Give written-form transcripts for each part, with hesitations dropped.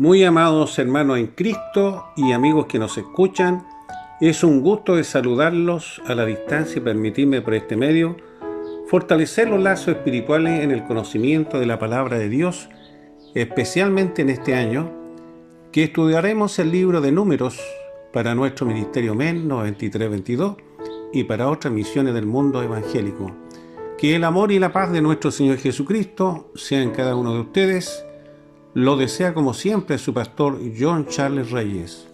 Muy amados hermanos en Cristo y amigos que nos escuchan, es un gusto de saludarlos a la distancia y permitirme por este medio fortalecer los lazos espirituales en el conocimiento de la palabra de Dios, especialmente en este año, que estudiaremos el libro de Números para nuestro Ministerio MEN 9322 y para otras misiones del mundo evangélico. Que el amor y la paz de nuestro Señor Jesucristo sean en cada uno de ustedes. Lo desea como siempre su pastor John Charles Reyes.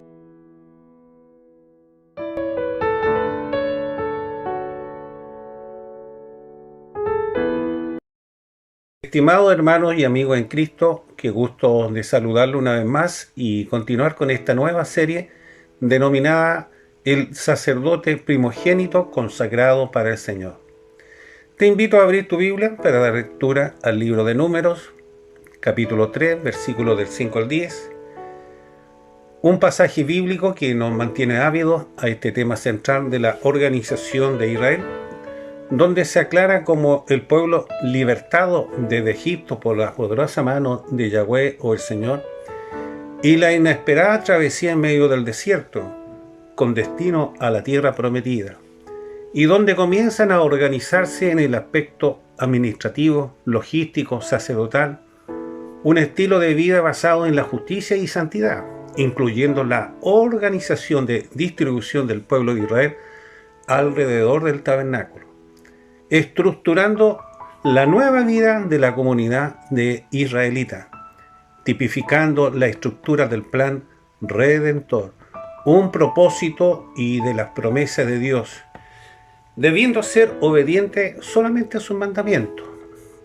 Estimados hermanos y amigos en Cristo, qué gusto de saludarlo una vez más y continuar con esta nueva serie denominada El sacerdote primogénito consagrado para el Señor. Te invito a abrir tu Biblia para dar lectura al libro de Números, capítulo 3, versículos del 5 al 10, un pasaje bíblico que nos mantiene ávidos a este tema central de la organización de Israel, donde se aclara como el pueblo libertado desde Egipto por la poderosa mano de Yahweh o el Señor, y la inesperada travesía en medio del desierto, con destino a la tierra prometida, y donde comienzan a organizarse en el aspecto administrativo, logístico, sacerdotal, un estilo de vida basado en la justicia y santidad, incluyendo la organización de distribución del pueblo de Israel alrededor del tabernáculo, estructurando la nueva vida de la comunidad de israelita, tipificando la estructura del plan redentor, un propósito y de las promesas de Dios, debiendo ser obediente solamente a sus mandamientos.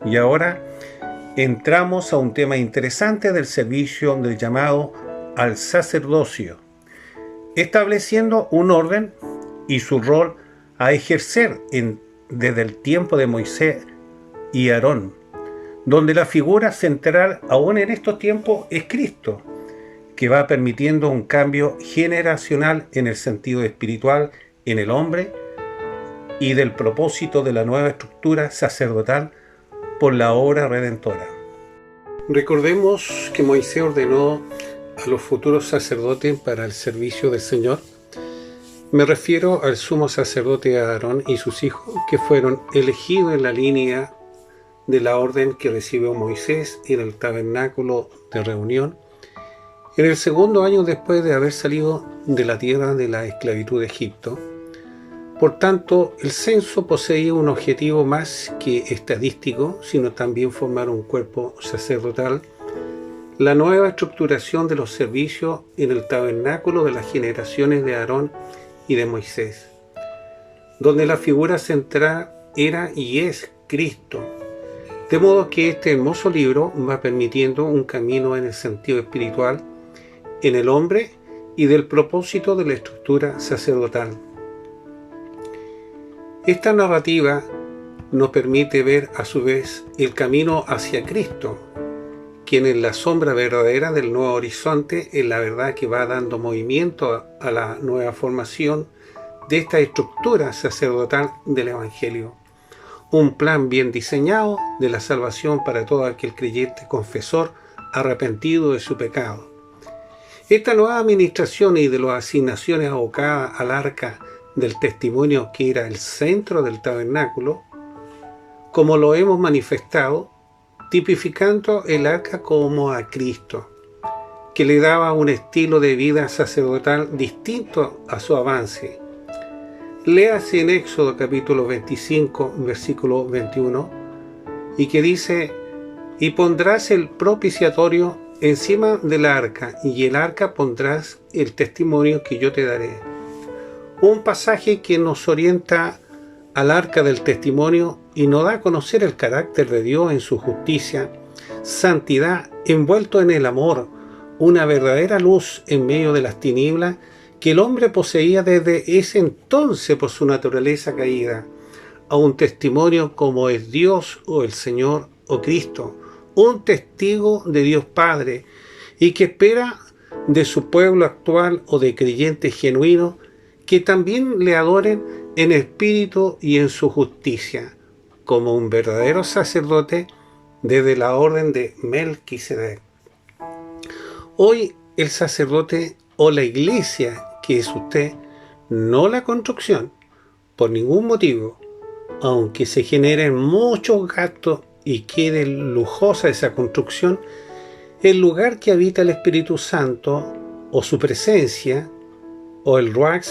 Y ahora entramos a un tema interesante del servicio del llamado al sacerdocio, estableciendo un orden y su rol a ejercer desde el tiempo de Moisés y Aarón, donde la figura central aún en estos tiempos es Cristo, que va permitiendo un cambio generacional en el sentido espiritual en el hombre y del propósito de la nueva estructura sacerdotal por la obra redentora. Recordemos que Moisés ordenó a los futuros sacerdotes para el servicio del Señor. Me refiero al sumo sacerdote Aarón y sus hijos, que fueron elegidos en la línea de la orden que recibió Moisés en el tabernáculo de reunión, en el segundo año después de haber salido de la tierra de la esclavitud de Egipto. Por tanto, el censo poseía un objetivo más que estadístico, sino también formar un cuerpo sacerdotal, la nueva estructuración de los servicios en el tabernáculo de las generaciones de Aarón y de Moisés, donde la figura central era y es Cristo. De modo que este hermoso libro va permitiendo un camino en el sentido espiritual en el hombre y del propósito de la estructura sacerdotal. Esta narrativa nos permite ver a su vez el camino hacia Cristo, quien es la sombra verdadera del nuevo horizonte, es la verdad que va dando movimiento a la nueva formación de esta estructura sacerdotal del Evangelio. Un plan bien diseñado de la salvación para todo aquel creyente confesor arrepentido de su pecado. Esta nueva administración y de las asignaciones abocadas al arca del testimonio, que era el centro del tabernáculo, como lo hemos manifestado, tipificando el arca como a Cristo, que le daba un estilo de vida sacerdotal distinto a su avance. Léase en Éxodo capítulo 25, versículo 21, y que dice: y pondrás el propiciatorio encima del arca, y el arca pondrás el testimonio que yo te daré. Un pasaje que nos orienta al arca del testimonio y nos da a conocer el carácter de Dios en su justicia, santidad, envuelto en el amor, una verdadera luz en medio de las tinieblas que el hombre poseía desde ese entonces por su naturaleza caída, a un testimonio como es Dios o el Señor o Cristo, un testigo de Dios Padre, y que espera de su pueblo actual o de creyentes genuinos que también le adoren en espíritu y en su justicia, como un verdadero sacerdote desde la orden de Melquisedec. Hoy el sacerdote o la iglesia, que es usted, no la construcción, por ningún motivo, aunque se generen muchos gastos y quede lujosa esa construcción, el lugar que habita el Espíritu Santo o su presencia o el Ruach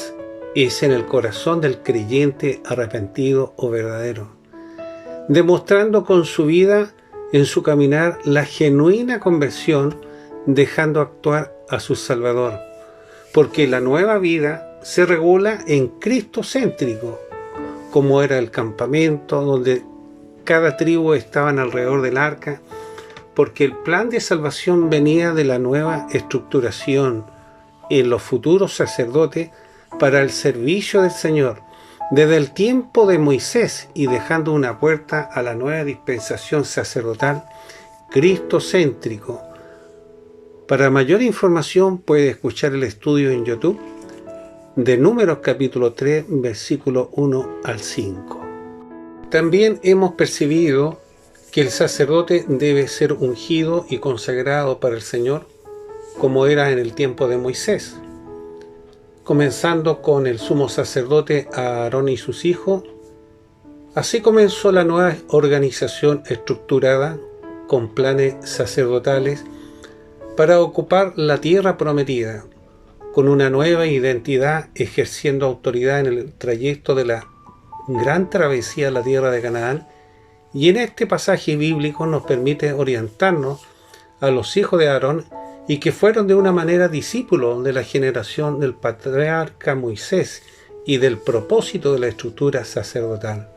es en el corazón del creyente arrepentido o verdadero, demostrando con su vida en su caminar la genuina conversión, dejando actuar a su Salvador, porque la nueva vida se regula en Cristo céntrico, como era el campamento donde cada tribu estaban alrededor del arca, porque el plan de salvación venía de la nueva estructuración en los futuros sacerdotes para el servicio del Señor, desde el tiempo de Moisés y dejando una puerta a la nueva dispensación sacerdotal cristocéntrico. Para mayor información puede escuchar el estudio en YouTube de Números capítulo 3, versículo 1 al 5. También hemos percibido que el sacerdote debe ser ungido y consagrado para el Señor, como era en el tiempo de Moisés, comenzando con el sumo sacerdote Aarón y sus hijos. Así comenzó la nueva organización estructurada con planes sacerdotales para ocupar la tierra prometida, con una nueva identidad, ejerciendo autoridad en el trayecto de la gran travesía a la tierra de Canaán. Y en este pasaje bíblico nos permite orientarnos a los hijos de Aarón y que fueron de una manera discípulos de la generación del patriarca Moisés y del propósito de la estructura sacerdotal.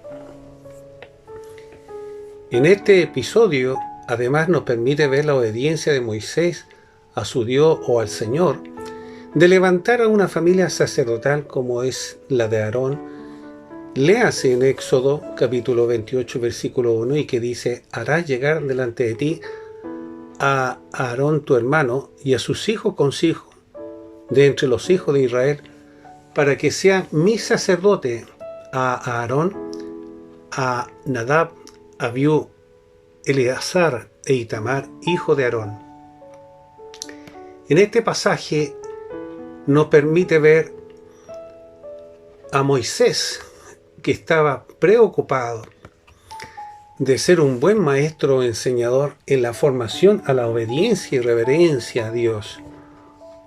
En este episodio, además, nos permite ver la obediencia de Moisés a su Dios o al Señor, de levantar a una familia sacerdotal como es la de Aarón. Léase en Éxodo capítulo 28 versículo 1 y que dice: harás llegar delante de ti a Aarón tu hermano y a sus hijos consigo de entre los hijos de Israel, para que sea mi sacerdote, a Aarón, a Nadab, Abiú, Eleazar e Itamar, hijo de Aarón. En este pasaje nos permite ver a Moisés, que estaba preocupado de ser un buen maestro o enseñador en la formación a la obediencia y reverencia a Dios,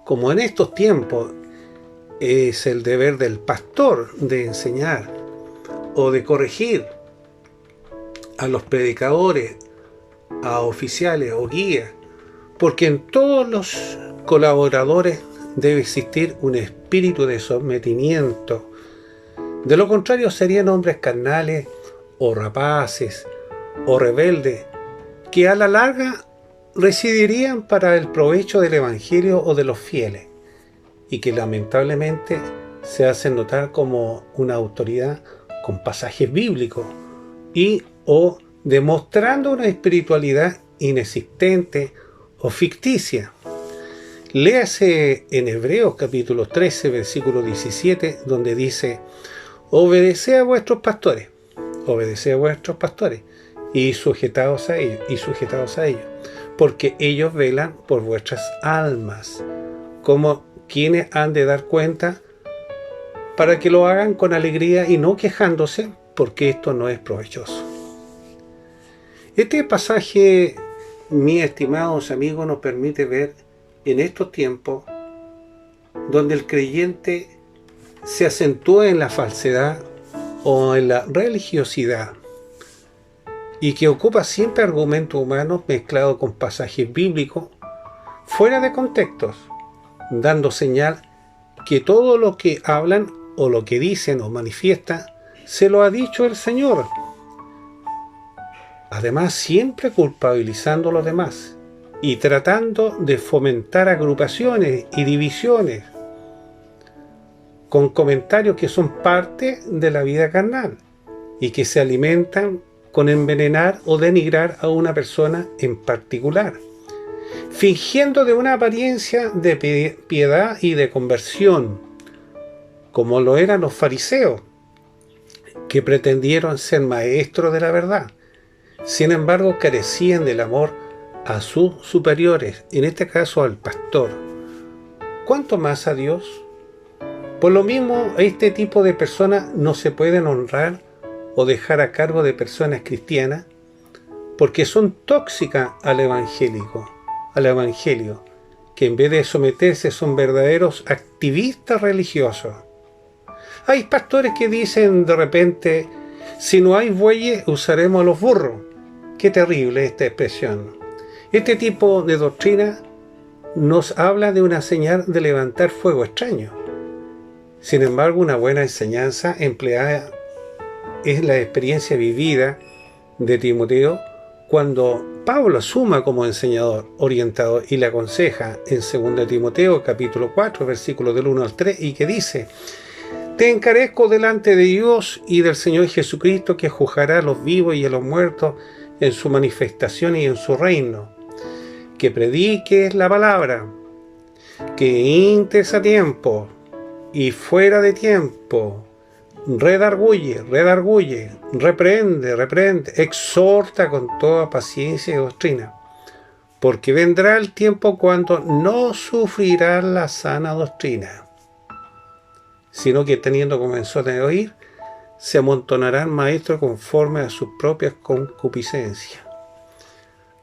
como en estos tiempos es el deber del pastor de enseñar o de corregir a los predicadores, a oficiales o guías, porque en todos los colaboradores debe existir un espíritu de sometimiento. De lo contrario serían hombres carnales o rapaces o rebeldes que a la larga residirían para el provecho del evangelio o de los fieles y que lamentablemente se hacen notar como una autoridad con pasajes bíblicos y o demostrando una espiritualidad inexistente o ficticia. Léase en Hebreos capítulo 13 versículo 17, donde dice: obedeced a vuestros pastores y sujetaos a ellos, porque ellos velan por vuestras almas, como quienes han de dar cuenta, para que lo hagan con alegría y no quejándose, porque esto no es provechoso. Este pasaje, mis estimados amigos, nos permite ver en estos tiempos donde el creyente se acentúa en la falsedad o en la religiosidad y que ocupa siempre argumentos humanos mezclados con pasajes bíblicos fuera de contextos, dando señal que todo lo que hablan o lo que dicen o manifiestan se lo ha dicho el Señor. Además, siempre culpabilizando a los demás y tratando de fomentar agrupaciones y divisiones con comentarios que son parte de la vida carnal y que se alimentan con envenenar o denigrar a una persona en particular, fingiendo de una apariencia de piedad y de conversión, como lo eran los fariseos, que pretendieron ser maestros de la verdad. Sin embargo, carecían del amor a sus superiores, en este caso al pastor, ¿cuánto más a Dios? Por lo mismo, este tipo de personas no se pueden honrar o dejar a cargo de personas cristianas porque son tóxicas al evangelio, que en vez de someterse son verdaderos activistas religiosos. Hay pastores que dicen de repente, si no hay bueyes, usaremos a los burros. Qué terrible esta expresión. Este tipo de doctrina nos habla de una señal de levantar fuego extraño. Sin embargo, una buena enseñanza empleada es la experiencia vivida de Timoteo cuando Pablo asuma como enseñador, orientador y le aconseja en 2 Timoteo capítulo 4, versículos del 1 al 3, y que dice: te encarezco delante de Dios y del Señor Jesucristo, que juzgará a los vivos y a los muertos en su manifestación y en su reino, que prediques la palabra, que intes a tiempo y fuera de tiempo, redarguye, reprende, exhorta con toda paciencia y doctrina, porque vendrá el tiempo cuando no sufrirán la sana doctrina, sino que teniendo comenzado a oír, se amontonarán maestros conforme a sus propias concupiscencias.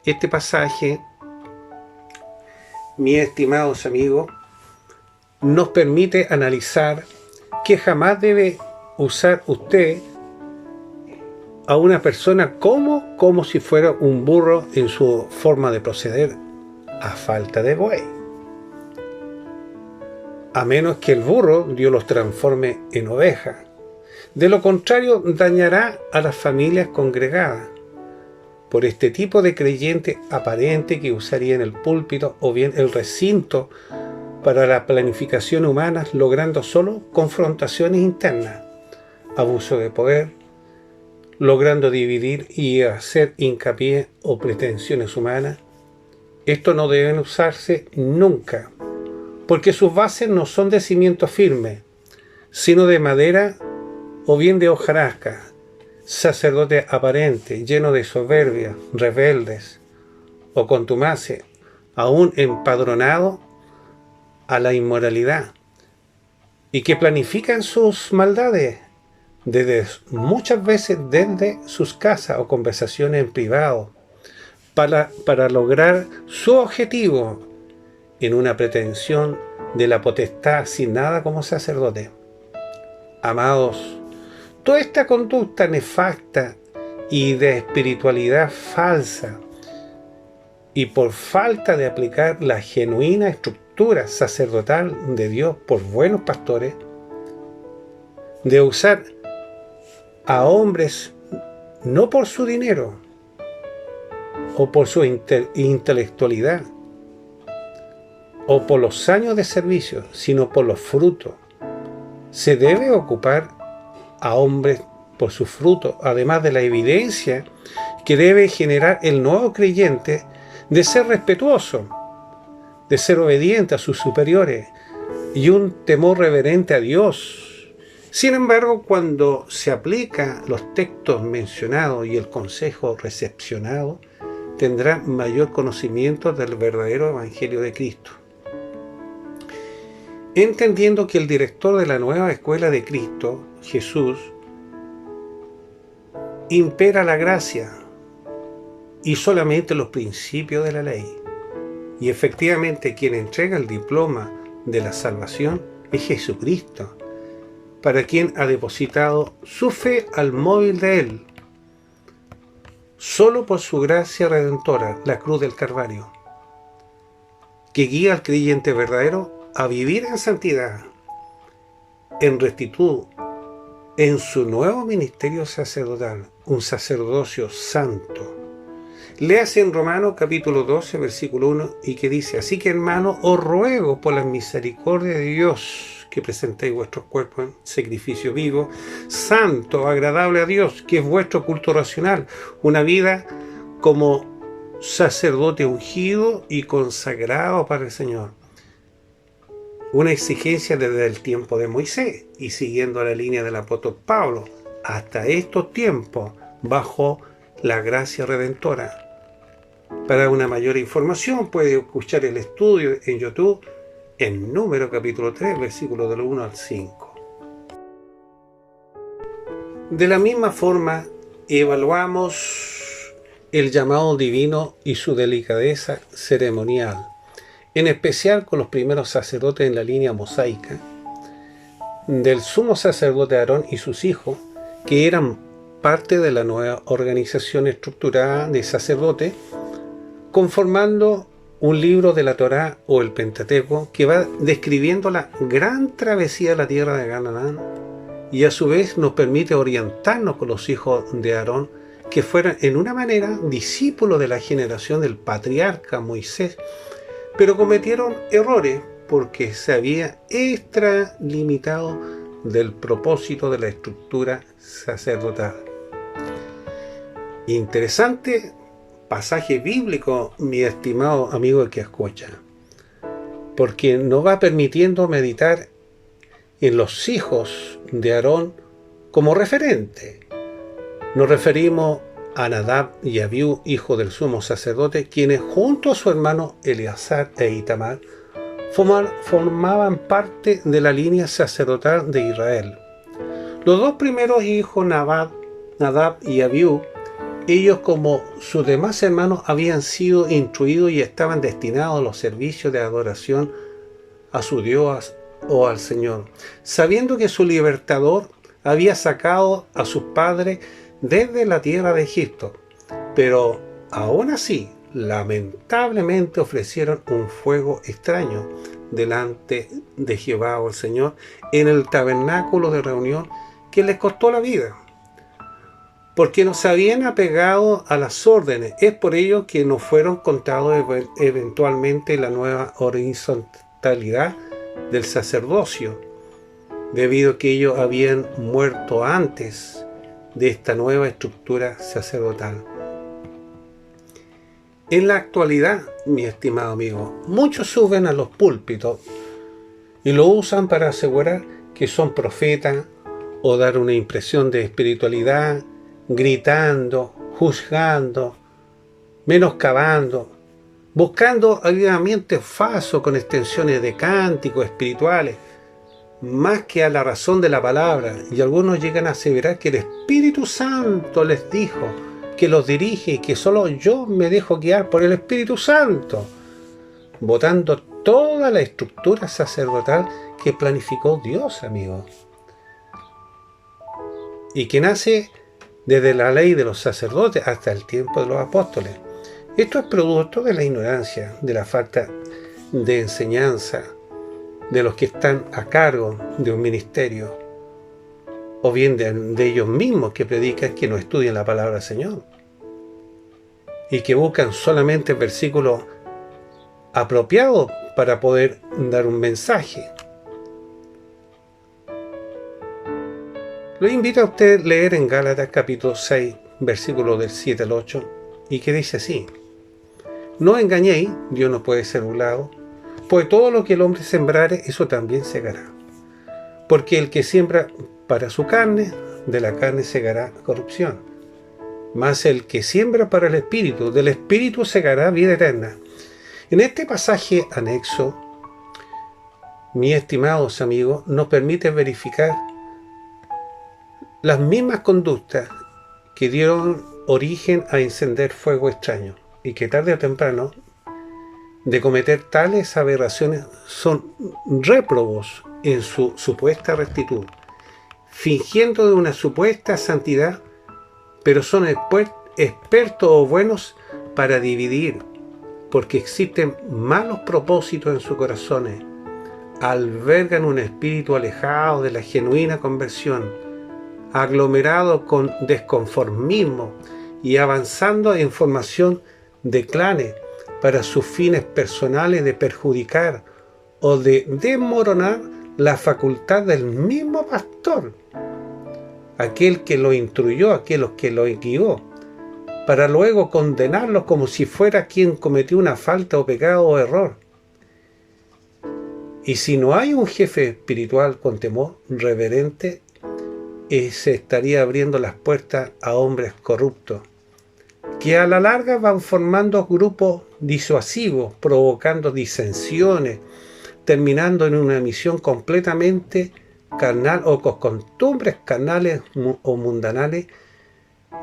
Este pasaje, mis estimados amigos, nos permite analizar que jamás debe usar usted a una persona como si fuera un burro en su forma de proceder, a falta de buey. A menos que el burro Dios los transforme en ovejas. De lo contrario, dañará a las familias congregadas por este tipo de creyente aparente que usaría en el púlpito o bien el recinto para la planificación humana, logrando solo confrontaciones internas, abuso de poder, logrando dividir y hacer hincapié o pretensiones humanas. Esto no deben usarse nunca, porque sus bases no son de cimiento firme, sino de madera o bien de hojarasca, sacerdotes aparentes, llenos de soberbia, rebeldes o contumaces, aún empadronados a la inmoralidad, y que planifican sus maldades muchas veces desde sus casas o conversaciones en privado para lograr su objetivo en una pretensión de la potestad asignada como sacerdote. Amados, toda esta conducta nefasta y de espiritualidad falsa, y por falta de aplicar la genuina estructura sacerdotal de Dios por buenos pastores, de usar a hombres no por su dinero o por su intelectualidad o por los años de servicio, sino por los frutos. Se debe ocupar a hombres por sus frutos, además de la evidencia que debe generar el nuevo creyente de ser respetuoso, de ser obediente a sus superiores y un temor reverente a Dios. Sin embargo, cuando se aplica los textos mencionados y el consejo recepcionado, tendrá mayor conocimiento del verdadero evangelio de Cristo. Entendiendo que el director de la nueva escuela de Cristo, Jesús, impera la gracia y solamente los principios de la ley. Y efectivamente quien entrega el diploma de la salvación es Jesucristo, para quien ha depositado su fe al móvil de Él, solo por su gracia redentora, la cruz del Calvario, que guía al creyente verdadero a vivir en santidad, en rectitud, en su nuevo ministerio sacerdotal, un sacerdocio santo. Léase en Romanos capítulo 12, versículo 1, y que dice: así que, hermanos, os ruego por la misericordia de Dios que presentéis vuestros cuerpos en sacrificio vivo, santo, agradable a Dios, que es vuestro culto racional, una vida como sacerdote ungido y consagrado para el Señor. Una exigencia desde el tiempo de Moisés y siguiendo la línea del apóstol Pablo hasta estos tiempos bajo la gracia redentora. Para una mayor información puede escuchar el estudio en YouTube en Número capítulo 3, versículos del 1 al 5. De la misma forma, evaluamos el llamado divino y su delicadeza ceremonial, en especial con los primeros sacerdotes en la línea mosaica, del sumo sacerdote Aarón y sus hijos, que eran parte de la nueva organización estructurada de sacerdotes, conformando un libro de la Torá o el Pentateuco que va describiendo la gran travesía de la tierra de Canaán, y a su vez nos permite orientarnos con los hijos de Aarón, que fueran en una manera discípulos de la generación del patriarca Moisés, pero cometieron errores porque se había extralimitado del propósito de la estructura sacerdotal. Interesante pasaje bíblico, mi estimado amigo que escucha, porque nos va permitiendo meditar en los hijos de Aarón como referente. Nos referimos a Nadab y Abiú, hijo del sumo sacerdote, quienes junto a su hermano Eleazar e Itamar formaban parte de la línea sacerdotal de Israel. Los dos primeros hijos, Nadab y Abiú, ellos como sus demás hermanos habían sido instruidos y estaban destinados a los servicios de adoración a su Dios o al Señor, sabiendo que su libertador había sacado a sus padres desde la tierra de Egipto, pero aún así lamentablemente ofrecieron un fuego extraño delante de Jehová o el Señor en el tabernáculo de reunión, que les costó la vida, porque no se habían apegado a las órdenes. Es por ello que no fueron contados eventualmente la nueva horizontalidad del sacerdocio, debido a que ellos habían muerto antes de esta nueva estructura sacerdotal. En la actualidad, mi estimado amigo, muchos suben a los púlpitos y lo usan para asegurar que son profetas o dar una impresión de espiritualidad, gritando, juzgando, menoscabando, buscando avivamientos falsos con extensiones de cánticos espirituales, más que a la razón de la palabra. Y algunos llegan a aseverar que el Espíritu Santo les dijo, que los dirige y que solo yo me dejo guiar por el Espíritu Santo, botando toda la estructura sacerdotal que planificó Dios, amigos, y que nace desde la ley de los sacerdotes hasta el tiempo de los apóstoles. Esto es producto de la ignorancia, de la falta de enseñanza de los que están a cargo de un ministerio, o bien de ellos mismos que predican, que no estudian la palabra del Señor y que buscan solamente versículos apropiados para poder dar un mensaje. Lo invito a usted a leer en Gálatas capítulo 6, versículos del 7 al 8, y que dice así: no engañéis, Dios no puede ser burlado, pues todo lo que el hombre sembrare, eso también segará. Porque el que siembra para su carne, de la carne segará corrupción. Mas el que siembra para el Espíritu, del Espíritu segará vida eterna. En este pasaje anexo, mis estimados amigos, nos permite verificar las mismas conductas que dieron origen a encender fuego extraño, y que tarde o temprano, de cometer tales aberraciones, son réprobos en su supuesta rectitud, fingiendo de una supuesta santidad, pero son expertos o buenos para dividir, porque existen malos propósitos en sus corazones, albergan un espíritu alejado de la genuina conversión, aglomerado con desconformismo y avanzando en formación de clanes para sus fines personales de perjudicar o de desmoronar la facultad del mismo pastor, aquel que lo instruyó, aquel que lo guió, para luego condenarlos como si fuera quien cometió una falta o pecado o error. Y si no hay un jefe espiritual con temor reverente, se estaría abriendo las puertas a hombres corruptos que a la larga van formando grupos disuasivos, provocando disensiones, terminando en una misión completamente carnal o con costumbres carnales o mundanales,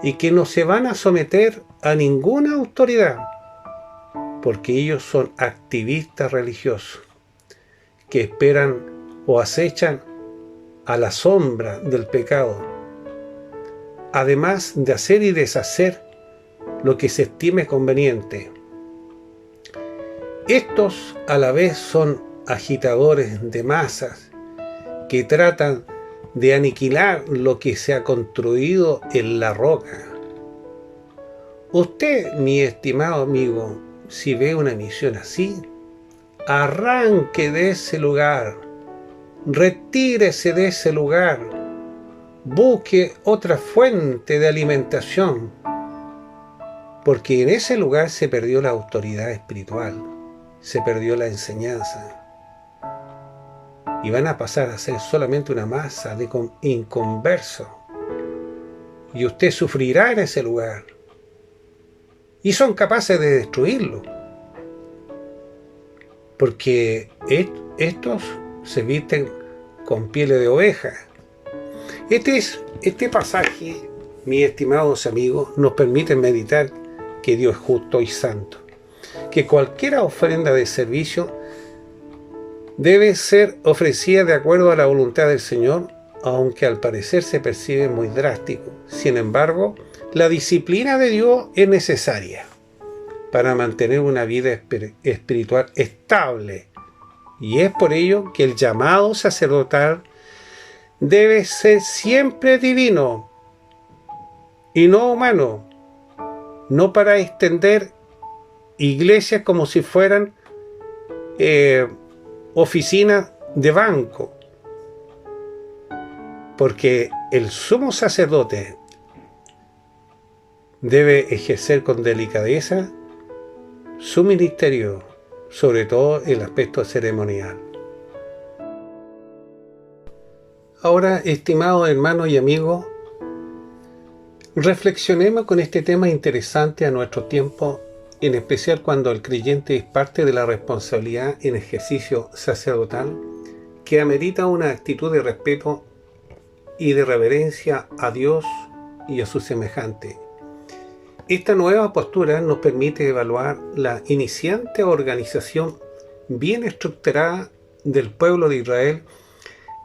y que no se van a someter a ninguna autoridad, porque ellos son activistas religiosos que esperan o acechan a la sombra del pecado, además de hacer y deshacer lo que se estime conveniente. Estos a la vez son agitadores de masas que tratan de aniquilar lo que se ha construido en la roca. Usted, mi estimado amigo, si ve una misión así, arranque de ese lugar, retírese de ese lugar, busque otra fuente de alimentación, porque en ese lugar se perdió la autoridad espiritual, se perdió la enseñanza, y van a pasar a ser solamente una masa de inconversos, y usted sufrirá en ese lugar, y son capaces de destruirlo, porque estos se visten con pieles de oveja. Este pasaje, mis estimados amigos, nos permite meditar que Dios es justo y santo, que cualquier ofrenda de servicio debe ser ofrecida de acuerdo a la voluntad del Señor, aunque al parecer se percibe muy drástico. Sin embargo, la disciplina de Dios es necesaria para mantener una vida espiritual estable, y es por ello que el llamado sacerdotal debe ser siempre divino y no humano, no para extender iglesias como si fueran oficinas de banco, porque el sumo sacerdote debe ejercer con delicadeza su ministerio, sobre todo el aspecto ceremonial. Ahora, estimados hermanos y amigos, reflexionemos con este tema interesante a nuestro tiempo, en especial cuando el creyente es parte de la responsabilidad en ejercicio sacerdotal, que amerita una actitud de respeto y de reverencia a Dios y a su semejante. Esta nueva postura nos permite evaluar la iniciante organización bien estructurada del pueblo de Israel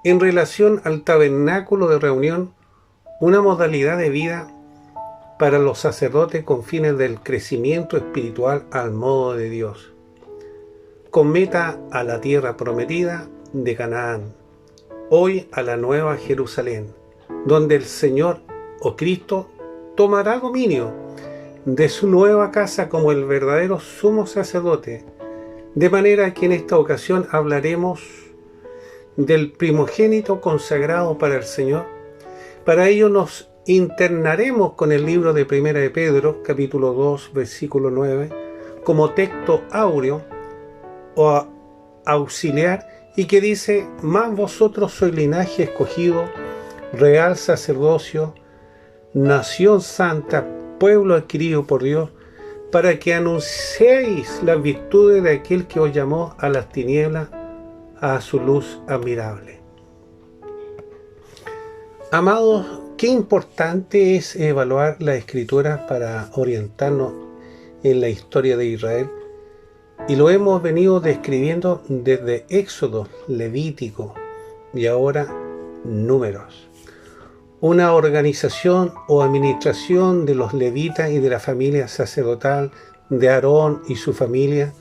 en relación al tabernáculo de reunión, una modalidad de vida para los sacerdotes con fines del crecimiento espiritual al modo de Dios, con meta a la tierra prometida de Canaán, hoy a la nueva Jerusalén, donde el Señor o Cristo tomará dominio de su nueva casa como el verdadero sumo sacerdote, de manera que en esta ocasión hablaremos del primogénito consagrado para el Señor. Para ello nos internaremos con el libro de Primera de Pedro, capítulo 2, versículo 9, como texto áureo o auxiliar, y que dice: «Mas vosotros sois linaje escogido, real sacerdocio, nación santa, pueblo adquirido por Dios, para que anunciéis las virtudes de aquel que os llamó a las tinieblas, a su luz admirable». Amados, qué importante es evaluar la Escritura para orientarnos en la historia de Israel, y lo hemos venido describiendo desde Éxodo, Levítico y ahora Números. Una organización o administración de los levitas y de la familia sacerdotal de Aarón y su familia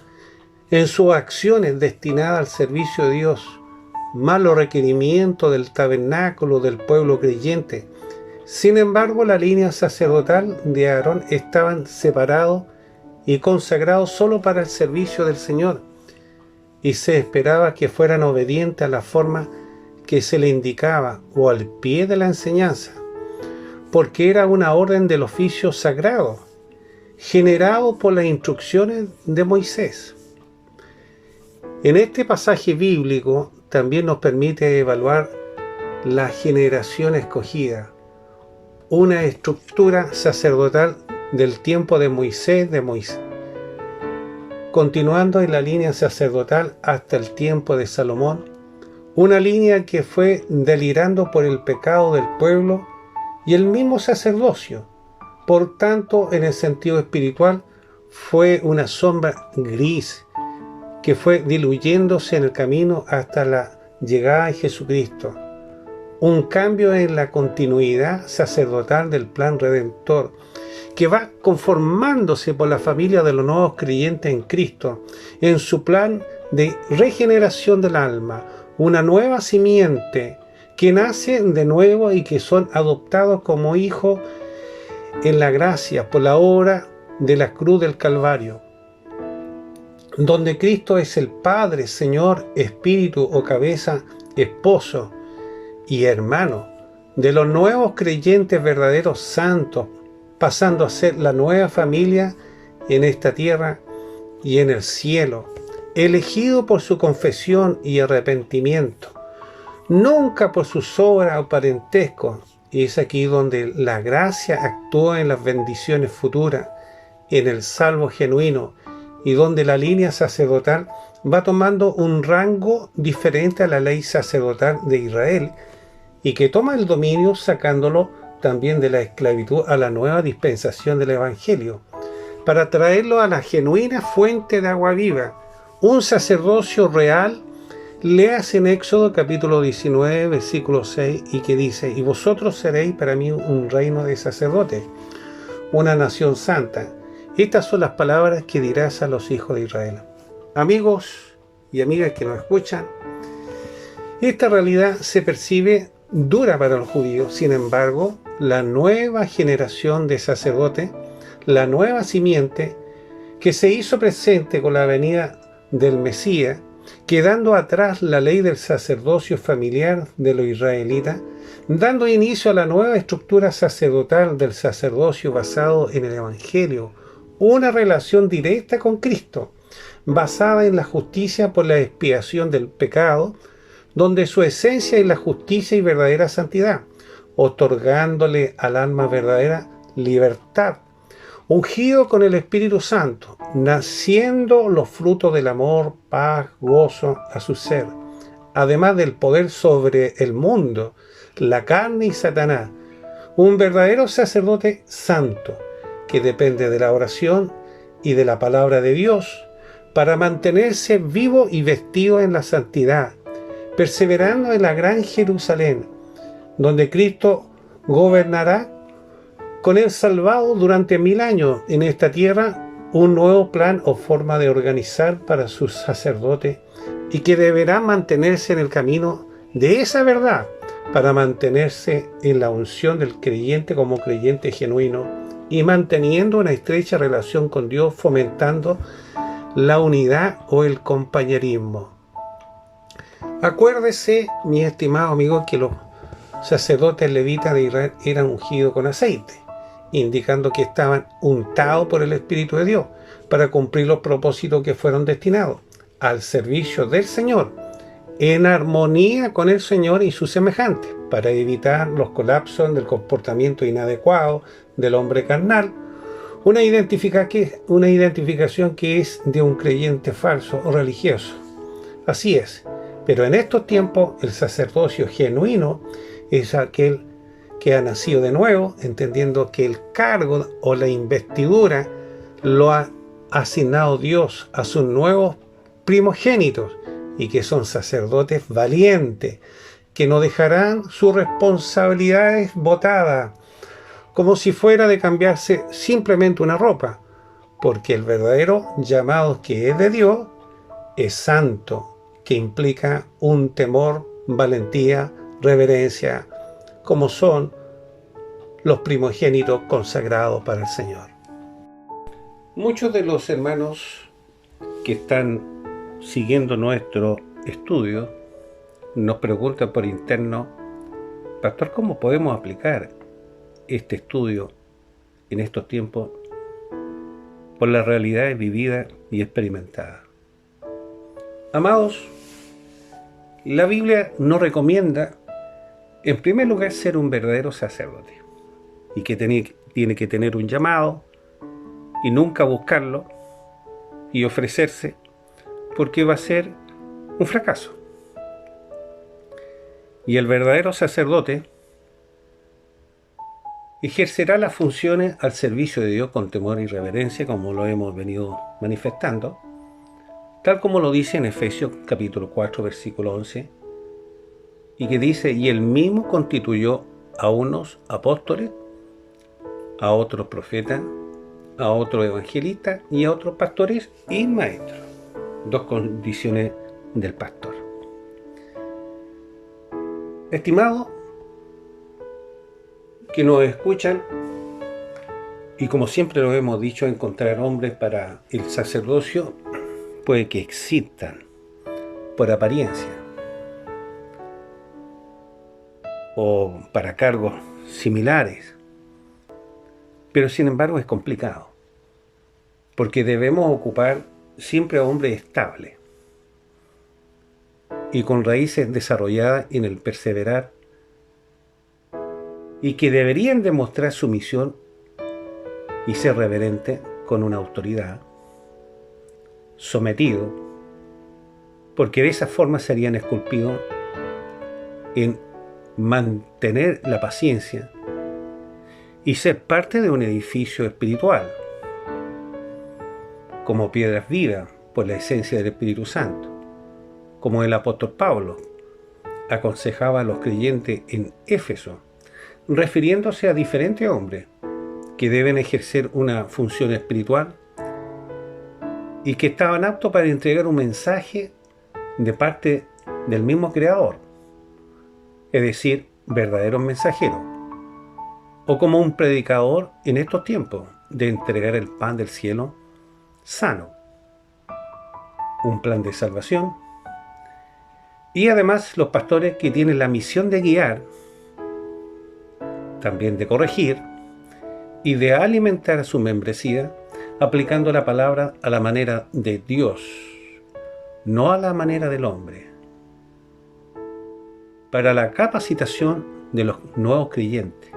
en sus acciones destinadas al servicio de Dios, más los requerimientos del tabernáculo del pueblo creyente. Sin embargo, la línea sacerdotal de Aarón estaban separados y consagrados solo para el servicio del Señor, y se esperaba que fueran obedientes a la forma que se le indicaba o al pie de la enseñanza, porque era una orden del oficio sagrado, generado por las instrucciones de Moisés. En este pasaje bíblico también nos permite evaluar la generación escogida, una estructura sacerdotal del tiempo de Moisés, continuando en la línea sacerdotal hasta el tiempo de Salomón, una línea que fue delirando por el pecado del pueblo y el mismo sacerdocio. Por tanto, en el sentido espiritual, fue una sombra gris que fue diluyéndose en el camino hasta la llegada de Jesucristo. Un cambio en la continuidad sacerdotal del plan redentor, que va conformándose por la familia de los nuevos creyentes en Cristo, en su plan de regeneración del alma, una nueva simiente que nace de nuevo y que son adoptados como hijos en la gracia por la obra de la cruz del Calvario, donde Cristo es el Padre, Señor, Espíritu o cabeza, esposo y hermano de los nuevos creyentes verdaderos santos, pasando a ser la nueva familia en esta tierra y en el cielo, elegido por su confesión y arrepentimiento, nunca por sus obras o parentesco. Y es aquí donde la gracia actúa en las bendiciones futuras, en el salvo genuino, y donde la línea sacerdotal va tomando un rango diferente a la ley sacerdotal de Israel, y que toma el dominio sacándolo también de la esclavitud a la nueva dispensación del Evangelio, para traerlo a la genuina fuente de agua viva, un sacerdocio real. Leas en Éxodo capítulo 19, versículo 6, y que dice: y vosotros seréis para mí un reino de sacerdotes, una nación santa. Estas son las palabras que dirás a los hijos de Israel. Amigos y amigas que nos escuchan, esta realidad se percibe dura para los judíos. Sin embargo, la nueva generación de sacerdotes, la nueva simiente que se hizo presente con la venida del Mesías, quedando atrás la ley del sacerdocio familiar de los israelitas, dando inicio a la nueva estructura sacerdotal del sacerdocio basado en el Evangelio, una relación directa con Cristo, basada en la justicia por la expiación del pecado, donde su esencia es la justicia y verdadera santidad, otorgándole al alma verdadera libertad, ungido con el Espíritu Santo, naciendo los frutos del amor, paz, gozo a su ser, además del poder sobre el mundo, la carne y Satanás, un verdadero sacerdote santo que depende de la oración y de la palabra de Dios para mantenerse vivo y vestido en la santidad, perseverando en la gran Jerusalén, donde Cristo gobernará con el salvado durante 1000 años en esta tierra, un nuevo plan o forma de organizar para sus sacerdotes, y que deberá mantenerse en el camino de esa verdad para mantenerse en la unción del creyente como creyente genuino y manteniendo una estrecha relación con Dios, fomentando la unidad o el compañerismo. Acuérdese, mi estimado amigo, que los sacerdotes levitas de Israel eran ungidos con aceite, indicando que estaban untados por el Espíritu de Dios para cumplir los propósitos que fueron destinados al servicio del Señor, en armonía con el Señor y sus semejantes, para evitar los colapsos del comportamiento inadecuado del hombre carnal, una identificación que es de un creyente falso o religioso. Así es, pero en estos tiempos el sacerdocio genuino es aquel que ha nacido de nuevo, entendiendo que el cargo o la investidura lo ha asignado Dios a sus nuevos primogénitos, y que son sacerdotes valientes, que no dejarán sus responsabilidades botadas, como si fuera de cambiarse simplemente una ropa, porque el verdadero llamado que es de Dios es santo, que implica un temor, valentía, reverencia, como son los primogénitos consagrados para el Señor. Muchos de los hermanos que están siguiendo nuestro estudio nos preguntan por interno: Pastor, ¿cómo podemos aplicar este estudio en estos tiempos por las realidades vividas y experimentadas? Amados, la Biblia nos recomienda, en primer lugar, ser un verdadero sacerdote, y que tiene que tener un llamado, y nunca buscarlo y ofrecerse, porque va a ser un fracaso. Y el verdadero sacerdote ejercerá las funciones al servicio de Dios con temor y reverencia, como lo hemos venido manifestando, tal como lo dice en Efesios capítulo 4, versículo 11, y que dice: y él mismo constituyó a unos apóstoles, a otros profetas, a otros evangelistas y a otros pastores y maestros. Dos condiciones del pastor. Estimados que nos escuchan, y como siempre lo hemos dicho, encontrar hombres para el sacerdocio puede que existan por apariencia o para cargos similares, pero sin embargo es complicado, porque debemos ocupar siempre a hombres estables y con raíces desarrolladas en el perseverar, y que deberían demostrar sumisión y ser reverentes con una autoridad, sometido, porque de esa forma serían esculpidos en mantener la paciencia y ser parte de un edificio espiritual, como piedras vivas por la esencia del Espíritu Santo, como el apóstol Pablo aconsejaba a los creyentes en Éfeso, refiriéndose a diferentes hombres que deben ejercer una función espiritual y que estaban aptos para entregar un mensaje de parte del mismo Creador, es decir, verdaderos mensajeros, o como un predicador en estos tiempos de entregar el pan del cielo sano, un plan de salvación, y además los pastores que tienen la misión de guiar, también de corregir y de alimentar a su membresía, aplicando la palabra a la manera de Dios, no a la manera del hombre, para la capacitación de los nuevos creyentes,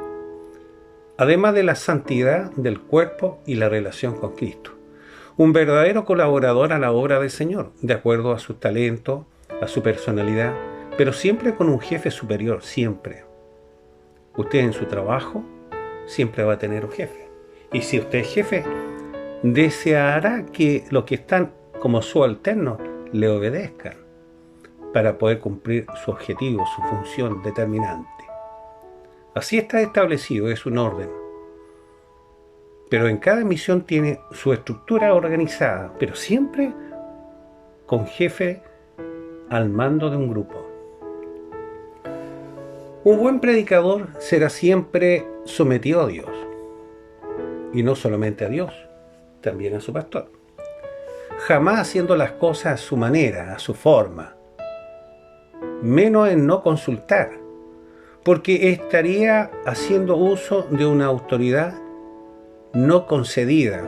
además de la santidad del cuerpo y la relación con Cristo. Un verdadero colaborador a la obra del Señor, de acuerdo a sus talentos, a su personalidad, pero siempre con un jefe superior, siempre. Usted en su trabajo siempre va a tener un jefe. Y si usted es jefe, deseará que los que están como subalternos le obedezcan para poder cumplir su objetivo, su función determinante. Así está establecido, es un orden. Pero en cada misión tiene su estructura organizada, pero siempre con jefe al mando de un grupo. Un buen predicador será siempre sometido a Dios, y no solamente a Dios, también a su pastor. Jamás haciendo las cosas a su manera, a su forma, menos en no consultar, porque estaría haciendo uso de una autoridad no concedida,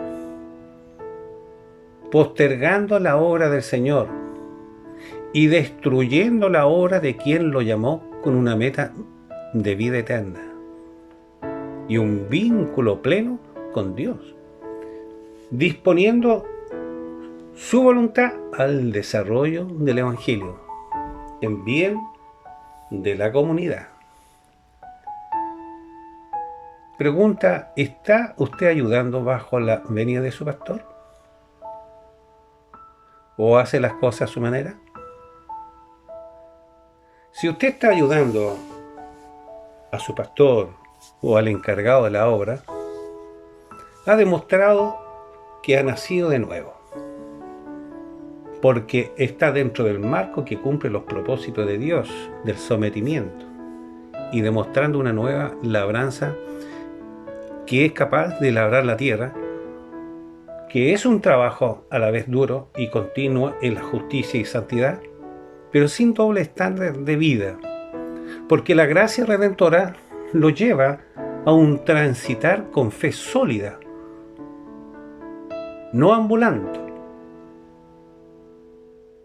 postergando la obra del Señor y destruyendo la obra de quien lo llamó con una meta de vida eterna y un vínculo pleno con Dios, disponiendo su voluntad al desarrollo del Evangelio en bien de la comunidad. Pregunta: ¿está usted ayudando bajo la venia de su pastor? ¿O hace las cosas a su manera? Si usted está ayudando a su pastor o al encargado de la obra, ha demostrado que ha nacido de nuevo, porque está dentro del marco que cumple los propósitos de Dios, del sometimiento, y demostrando una nueva labranza que es capaz de labrar la tierra, que es un trabajo a la vez duro y continuo en la justicia y santidad, pero sin doble estándar de vida, porque la gracia redentora lo lleva a un transitar con fe sólida, no ambulante,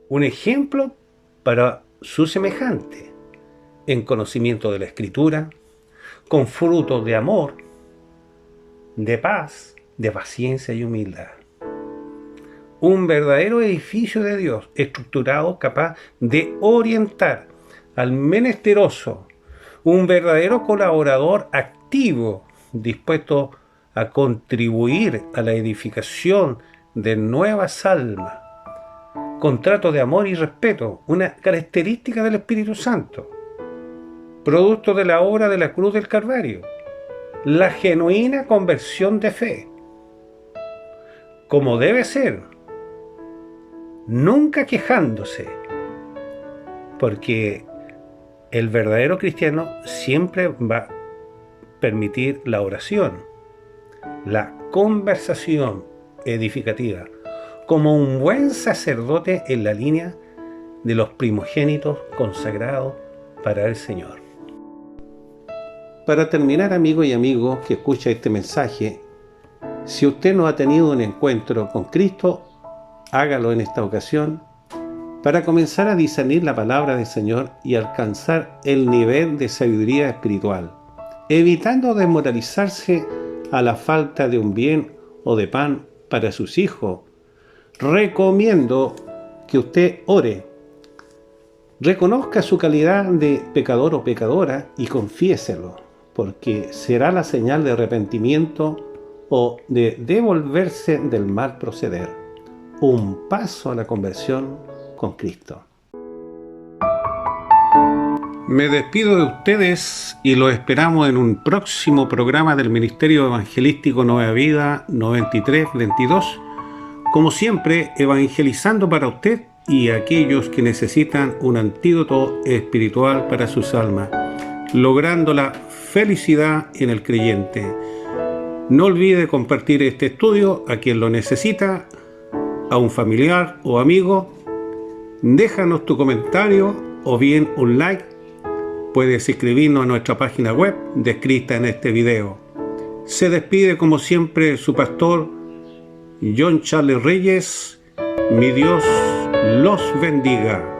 un ejemplo para su semejante, en conocimiento de la Escritura, con frutos de amor, de paz, de paciencia y humildad. Un verdadero edificio de Dios, estructurado, capaz de orientar al menesteroso, un verdadero colaborador activo, dispuesto a contribuir a la edificación de nuevas almas. Contrato de amor y respeto, una característica del Espíritu Santo, producto de la obra de la cruz del Calvario, la genuina conversión de fe, como debe ser, nunca quejándose, porque el verdadero cristiano siempre va a permitir la oración, la conversación edificativa, como un buen sacerdote en la línea de los primogénitos consagrados para el Señor. Para terminar, amigo y amigo que escucha este mensaje, si usted no ha tenido un encuentro con Cristo, hágalo en esta ocasión para comenzar a discernir la palabra del Señor y alcanzar el nivel de sabiduría espiritual, evitando desmoralizarse a la falta de un bien o de pan para sus hijos. Recomiendo que usted ore, reconozca su calidad de pecador o pecadora y confiéselo, porque será la señal de arrepentimiento o de devolverse del mal proceder. Un paso a la conversión con Cristo. Me despido de ustedes y los esperamos en un próximo programa del Ministerio Evangelístico Nueva Vida 9322. Como siempre, evangelizando para usted y aquellos que necesitan un antídoto espiritual para sus almas, logrando la felicidad en el creyente. No olvide compartir este estudio a quien lo necesita, a un familiar o amigo. Déjanos tu comentario o bien un like. Puedes escribirnos a nuestra página web descrita en este video. Se despide como siempre su pastor John Charles Reyes. Mi Dios los bendiga.